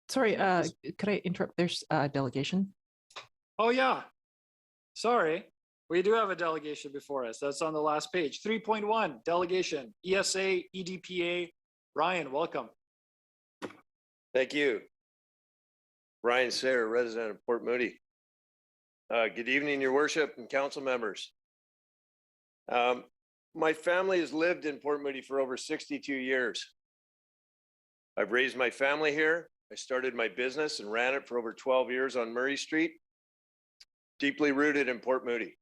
Sorry, could I interrupt? There's delegation. Oh, yeah. Sorry. We do have a delegation before us. That's on the last page. 3.1, delegation, ESA, EDPA. Ryan, welcome. Thank you. Ryan Sayre, resident of Port Moody. Good evening, Your Worship and council members. My family has lived in Port Moody for over 62 years. I've raised my family here. I started my business and ran it for over 12 years on Murray Street, deeply rooted in Port Moody.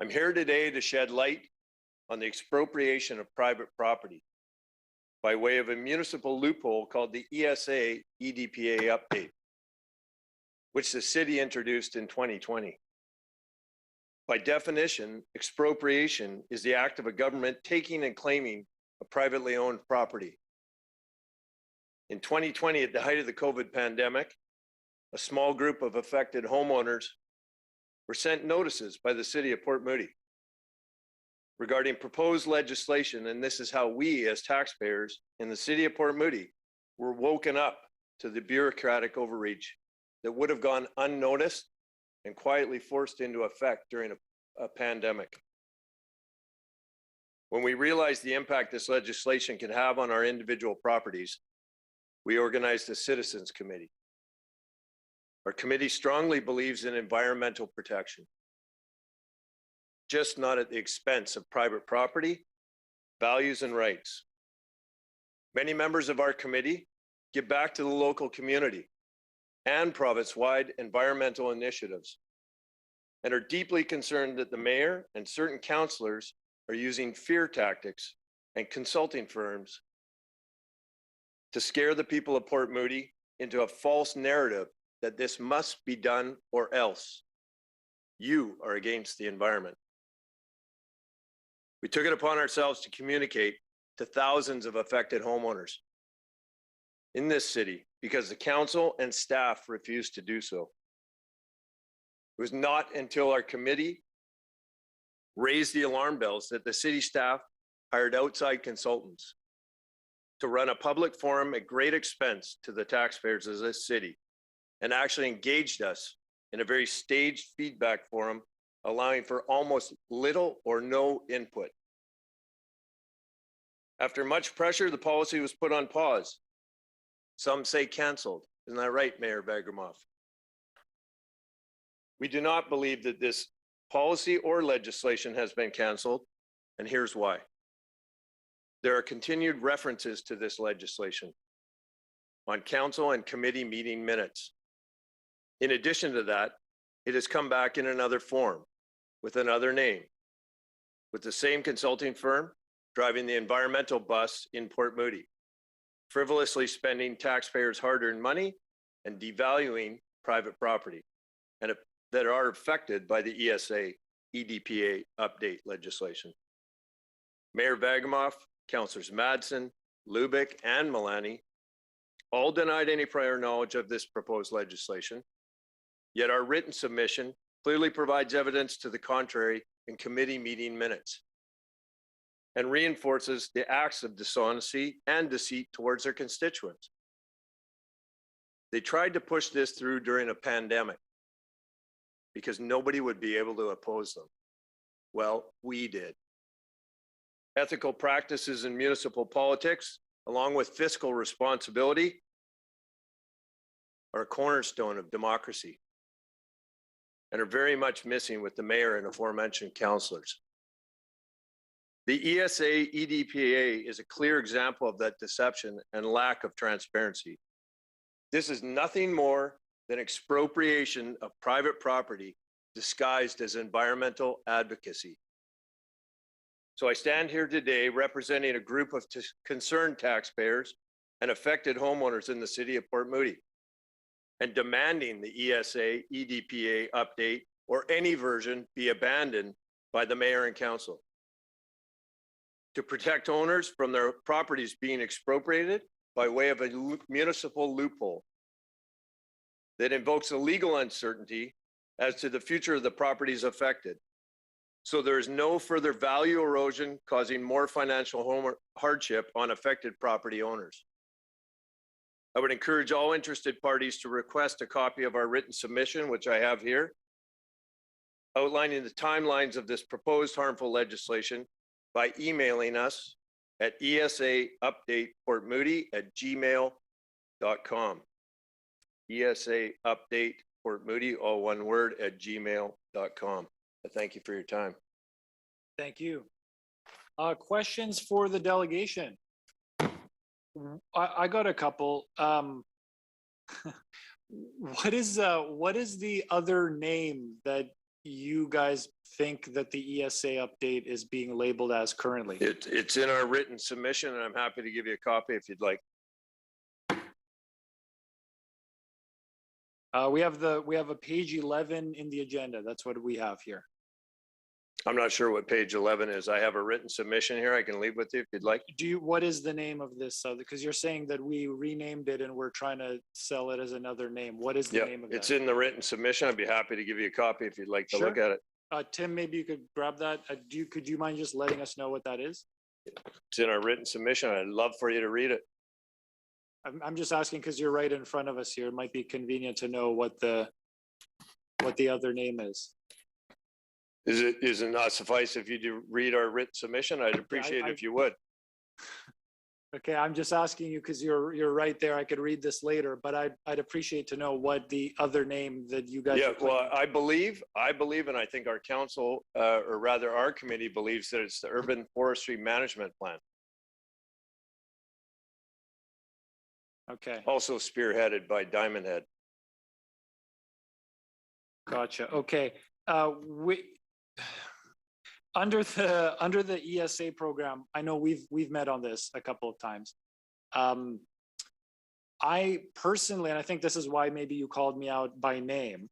I'm here today to shed light on the expropriation of private property by way of a municipal loophole called the ESA EDPA update, which the city introduced in 2020. By definition, expropriation is the act of a government taking and claiming a privately owned property. In 2020, at the height of the COVID pandemic, a small group of affected homeowners were sent notices by the city of Port Moody regarding proposed legislation, and this is how we as taxpayers in the city of Port Moody were woken up to the bureaucratic overreach that would have gone unnoticed and quietly forced into effect during a pandemic. When we realized the impact this legislation can have on our individual properties, we organized a citizens committee. Our committee strongly believes in environmental protection, just not at the expense of private property, values, and rights. Many members of our committee give back to the local community and province-wide environmental initiatives, and are deeply concerned that the mayor and certain councillors are using fear tactics and consulting firms to scare the people of Port Moody into a false narrative that this must be done or else. You are against the environment. We took it upon ourselves to communicate to thousands of affected homeowners in this city because the council and staff refused to do so. It was not until our committee raised the alarm bells that the city staff hired outside consultants to run a public forum at great expense to the taxpayers of this city, and actually engaged us in a very staged feedback forum, allowing for almost little or no input. After much pressure, the policy was put on pause. Some say canceled. Isn't that right, Mayor Vagramoff? We do not believe that this policy or legislation has been canceled, and here's why. There are continued references to this legislation on council and committee meeting minutes. In addition to that, it has come back in another form with another name, with the same consulting firm driving the environmental bus in Port Moody, frivolously spending taxpayers' hard-earned money and devaluing private property and that are affected by the ESA EDPA update legislation. Mayor Vagramoff, Councillors Madsen, Lubick, and Milani all denied any prior knowledge of this proposed legislation, yet our written submission clearly provides evidence to the contrary in committee meeting minutes and reinforces the acts of dishonesty and deceit towards their constituents. They tried to push this through during a pandemic because nobody would be able to oppose them. Well, we did. Ethical practices in municipal politics, along with fiscal responsibility, are a cornerstone of democracy and are very much missing with the mayor and aforementioned councillors. The ESA EDPA is a clear example of that deception and lack of transparency. This is nothing more than expropriation of private property disguised as environmental advocacy. So I stand here today representing a group of concerned taxpayers and affected homeowners in the city of Port Moody and demanding the ESA EDPA update or any version be abandoned by the mayor and council. To protect owners from their properties being expropriated by way of a municipal loophole that invokes a legal uncertainty as to the future of the properties affected. So there is no further value erosion causing more financial hardship on affected property owners. I would encourage all interested parties to request a copy of our written submission, which I have here, outlining the timelines of this proposed harmful legislation by emailing us at esaupdateportmoody@gmail.com. esaupdateportmoody, all one word, @gmail.com. I thank you for your time. Thank you. Questions for the delegation? I got a couple. What is the other name that you guys think that the ESA update is being labeled as currently? It's in our written submission, and I'm happy to give you a copy if you'd like. We have a page 11 in the agenda. That's what we have here. I'm not sure what page 11 is. I have a written submission here. I can leave with you if you'd like. What is the name of this? Because you're saying that we renamed it and we're trying to sell it as another name. What is the name of It's that? in the written submission. I'd be happy to give you a copy if you'd like to look at it. Tim, maybe you could grab that. Could you mind just letting us know what that is? It's in our written submission. I'd love for you to read it. I'm just asking because you're right in front of us here. It might be convenient to know what the other name is. Is it not suffice if you do read our written submission? I'd appreciate it if you would. Okay, I'm just asking you because you're right there. I could read this later, but I'd appreciate to know what the other name that you guys. Yeah, well, I believe, and I think our council, or rather our committee believes that it's the Urban Forestry Management Plan, Okay, also spearheaded by Diamond Head. gotcha. Okay, under the ESA program, I know we've met on this a couple of times. I personally, and I think this is why maybe you called me out by name.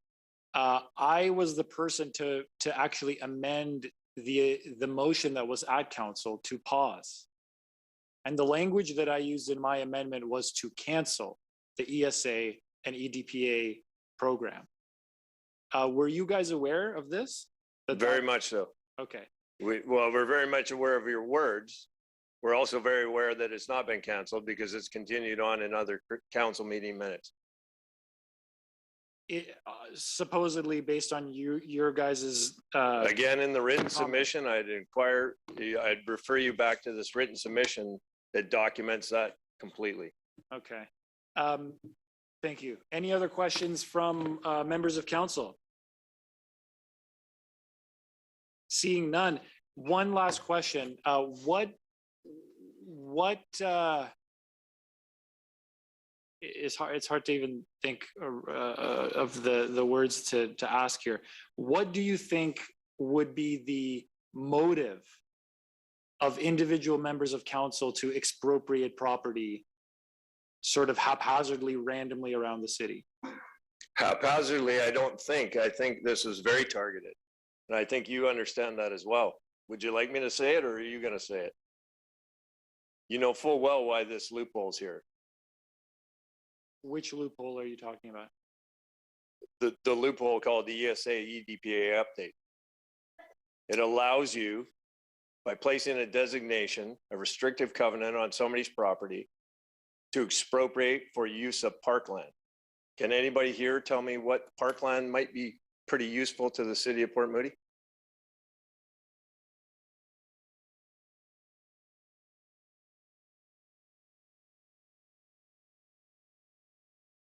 I was the person to actually amend the motion that was at council to pause. And the language that I used in my amendment was to cancel the ESA and EDPA program. Were you guys aware of this? Very much so. Okay. We're very much aware of your words. We're also very aware that it's not been canceled because it's continued on in other council meeting minutes. Supposedly based on your guys's again, in the written submission, I'd refer you back to this written submission that documents that completely. Okay. Thank you. Any other questions from members of council? Seeing none. One last question. It's hard to even think of the words to ask here. What do you think would be the motive of individual members of council to expropriate property sort of haphazardly, randomly around the city? Haphazardly, I don't think. I think this is very targeted. And I think you understand that as well. Would you like me to say it, or are you going to say it? You know full well why this loophole's here. Which loophole are you talking about? The loophole called the ESA EDPA update. It allows you, by placing a designation, a restrictive covenant on somebody's property, to expropriate for use of parkland. Can anybody here tell me what parkland might be pretty useful to the city of Port Moody?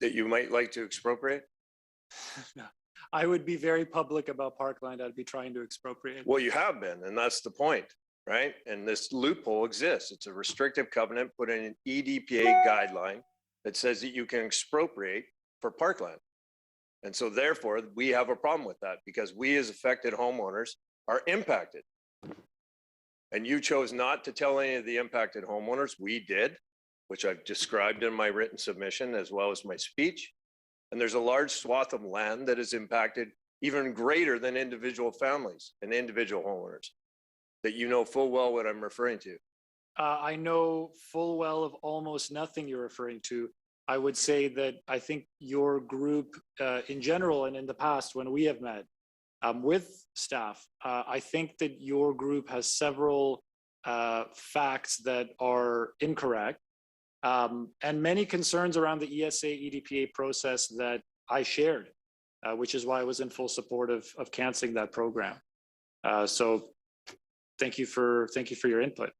That you might like to expropriate? I would be very public about parkland. I'd be trying to expropriate. Well, you have been, and that's the point, right? And this loophole exists. It's a restrictive covenant put in an EDPA guideline that says that you can expropriate for parkland. And so therefore, we have a problem with that because we as affected homeowners are impacted. And you chose not to tell any of the impacted homeowners. We did, which I've described in my written submission as well as my speech. And there's a large swath of land that is impacted even greater than individual families and individual homeowners that you know full well what I'm referring to. I know full well of almost nothing you're referring to. I would say that I think your group in general and in the past when we have met with staff, I think that your group has several facts that are incorrect. and many concerns around the ESA EDPA process that I shared, which is why I was in full support of canceling that program. So thank you for your input.